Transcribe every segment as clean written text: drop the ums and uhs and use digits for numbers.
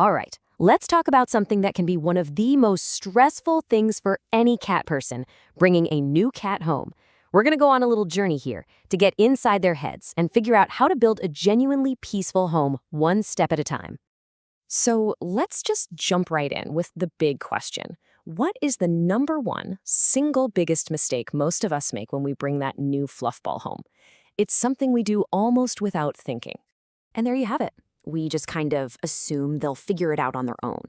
All right, let's talk about something that can be one of the most stressful things for any cat person, bringing a new cat home. We're going to go on a little journey here to get inside their heads and figure out how to build a genuinely peaceful home one step at a time. So let's just jump right in with the big question. What is the number one single biggest mistake most of us make when we bring that new fluff ball home? It's something we do almost without thinking. And there you have it. We just kind of assume they'll figure it out on their own.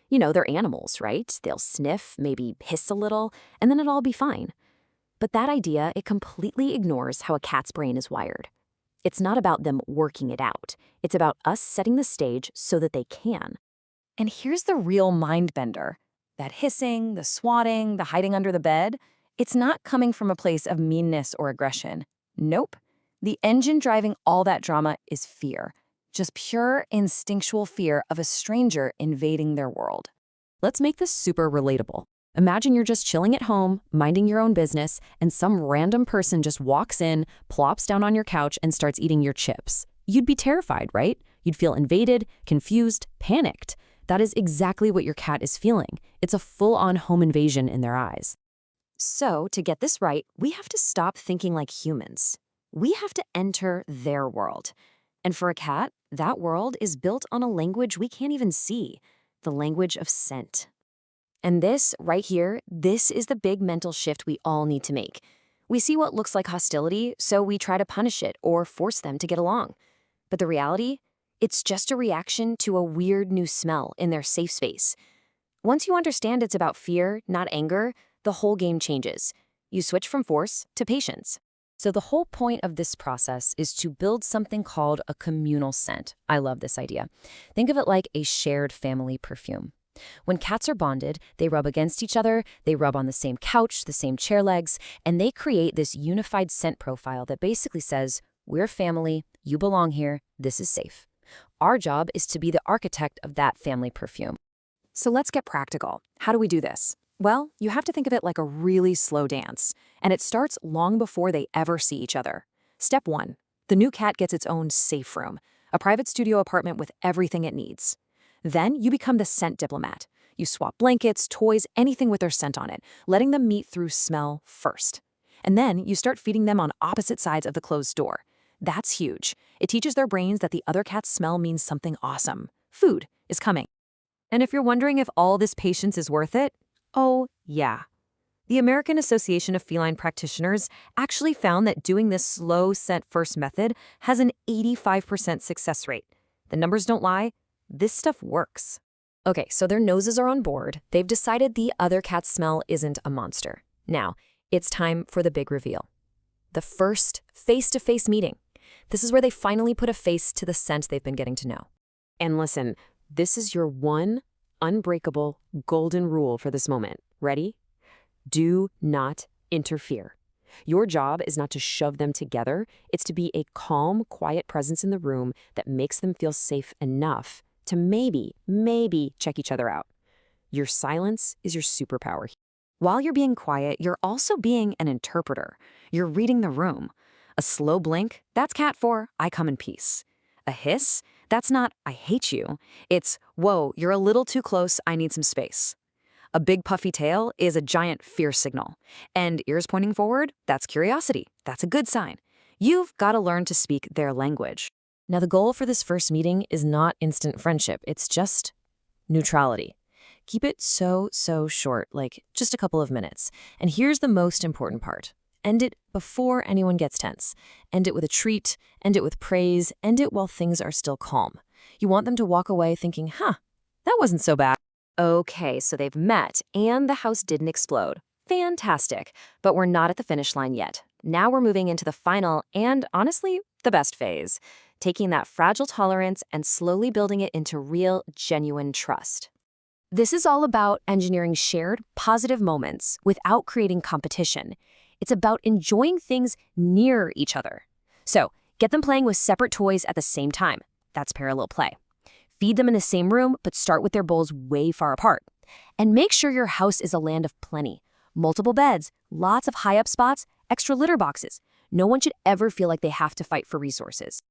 You know, they're animals, right? They'll sniff, maybe hiss a little, and then it'll all be fine. But that idea, it completely ignores how a cat's brain is wired. It's not about them working it out. It's about us setting the stage so that they can. And here's the real mind bender. That hissing, the swatting, the hiding under the bed, it's not coming from a place of meanness or aggression. Nope. The engine driving all that drama is fear. Just pure instinctual fear of a stranger invading their world. Let's make this super relatable. Imagine you're just chilling at home, minding your own business, and some random person just walks in, plops down on your couch, and starts eating your chips. You'd be terrified, right? You'd feel invaded, confused, panicked. That is exactly what your cat is feeling. It's a full-on home invasion in their eyes. So, to get this right, we have to stop thinking like humans. We have to enter their world. And for a cat, that world is built on a language we can't even see, the language of scent. And this, right here, this is the big mental shift we all need to make. We see what looks like hostility, so we try to punish it or force them to get along. But the reality? It's just a reaction to a weird new smell in their safe space. Once you understand it's about fear, not anger, the whole game changes. You switch from force to patience. So the whole point of this process is to build something called a communal scent. I love this idea. Think of it like a shared family perfume. When cats are bonded, they rub against each other, they rub on the same couch, the same chair legs, and they create this unified scent profile that basically says, we're family, you belong here, this is safe. Our job is to be the architect of that family perfume. So let's get practical. How do we do this? Well, you have to think of it like a really slow dance, and it starts long before they ever see each other. Step 1. The new cat gets its own safe room, a private studio apartment with everything it needs. Then you become the scent diplomat. You swap blankets, toys, anything with their scent on it, letting them meet through smell first. And then you start feeding them on opposite sides of the closed door. That's huge. It teaches their brains that the other cat's smell means something awesome. Food is coming. And if you're wondering if all this patience is worth it, oh, yeah. The American Association of Feline Practitioners actually found that doing this slow scent first method has an 85% success rate. The numbers don't lie. This stuff works. Okay, so their noses are on board. They've decided the other cat's smell isn't a monster. Now, it's time for the big reveal. The first face-to-face meeting. This is where they finally put a face to the scent they've been getting to know. And listen, this is your one unbreakable golden rule for this moment. Ready? Do not interfere. Your job is not to shove them together. It's to be a calm, quiet presence in the room that makes them feel safe enough to maybe check each other out. Your silence is your superpower. While you're being quiet, you're also being an interpreter. You're reading the room. A slow blink, that's cat for, I come in peace. A hiss, that's not, I hate you. It's, whoa, you're a little too close, I need some space. A big puffy tail is a giant fear signal. And ears pointing forward, that's curiosity. That's a good sign. You've got to learn to speak their language. Now, the goal for this first meeting is not instant friendship. It's just neutrality. Keep it so short, like just a couple of minutes. And here's the most important part. End it before anyone gets tense. End it with a treat, end it with praise, end it while things are still calm. You want them to walk away thinking, that wasn't so bad. Okay, so they've met, and the house didn't explode. Fantastic. But we're not at the finish line yet. Now we're moving into the final and, honestly, the best phase. Taking that fragile tolerance and slowly building it into real, genuine trust. This is all about engineering shared, positive moments without creating competition. It's about enjoying things near each other. So, get them playing with separate toys at the same time. That's parallel play. Feed them in the same room, but start with their bowls way far apart. And make sure your house is a land of plenty. Multiple beds, lots of high-up spots, extra litter boxes. No one should ever feel like they have to fight for resources.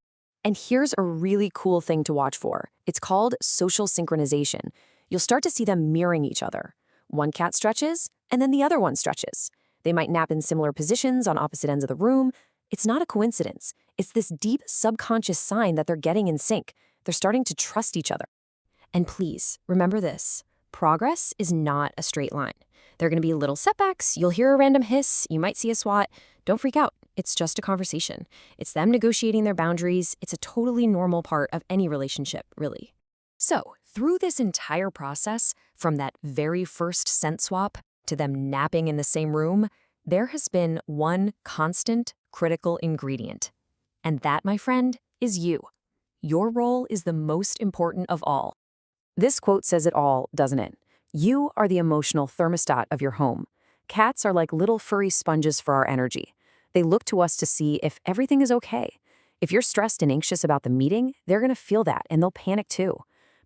And here's a really cool thing to watch for. It's called social synchronization. You'll start to see them mirroring each other. One cat stretches, and then the other one stretches. They might nap in similar positions on opposite ends of the room. It's not a coincidence. It's this deep subconscious sign that they're getting in sync. They're starting to trust each other. And please, remember this. Progress is not a straight line. There are going to be little setbacks. You'll hear a random hiss. You might see a swat. Don't freak out. It's just a conversation. It's them negotiating their boundaries. It's a totally normal part of any relationship, really. So, through this entire process, from that very first scent swap to them napping in the same room, there has been one constant, critical ingredient. And that, my friend, is you. Your role is the most important of all. This quote says it all, doesn't it? You are the emotional thermostat of your home. Cats are like little furry sponges for our energy. They look to us to see if everything is okay. If you're stressed and anxious about the meeting, they're going to feel that and they'll panic too.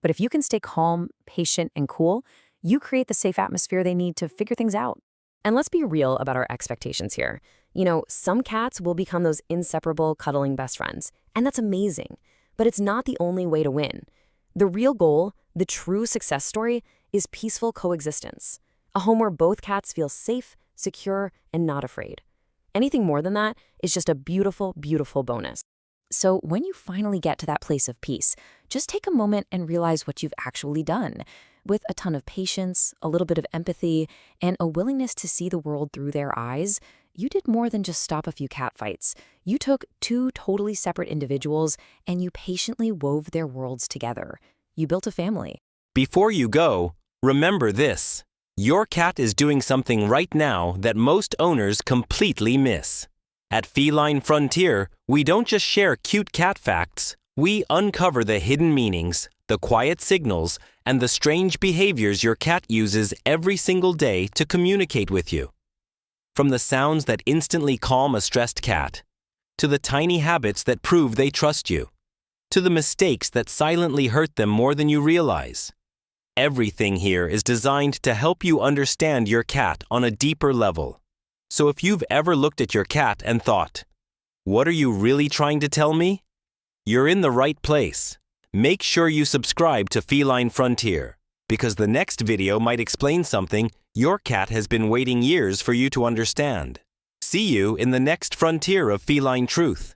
But if you can stay calm, patient, and cool, you create the safe atmosphere they need to figure things out. And let's be real about our expectations here. Some cats will become those inseparable, cuddling best friends, and that's amazing. But it's not the only way to win. The real goal, the true success story, is peaceful coexistence. A home where both cats feel safe, secure, and not afraid. Anything more than that is just a beautiful, beautiful bonus. So when you finally get to that place of peace, just take a moment and realize what you've actually done. With a ton of patience, a little bit of empathy, and a willingness to see the world through their eyes, you did more than just stop a few cat fights. You took two totally separate individuals and you patiently wove their worlds together. You built a family. Before you go, remember this. Your cat is doing something right now that most owners completely miss. At Feline Frontier, we don't just share cute cat facts. We uncover the hidden meanings, the quiet signals, and the strange behaviors your cat uses every single day to communicate with you. From the sounds that instantly calm a stressed cat, to the tiny habits that prove they trust you, to the mistakes that silently hurt them more than you realize. Everything here is designed to help you understand your cat on a deeper level. So if you've ever looked at your cat and thought, "What are you really trying to tell me?" You're in the right place. Make sure you subscribe to Feline Frontier, because the next video might explain something your cat has been waiting years for you to understand. See you in the next frontier of feline truth.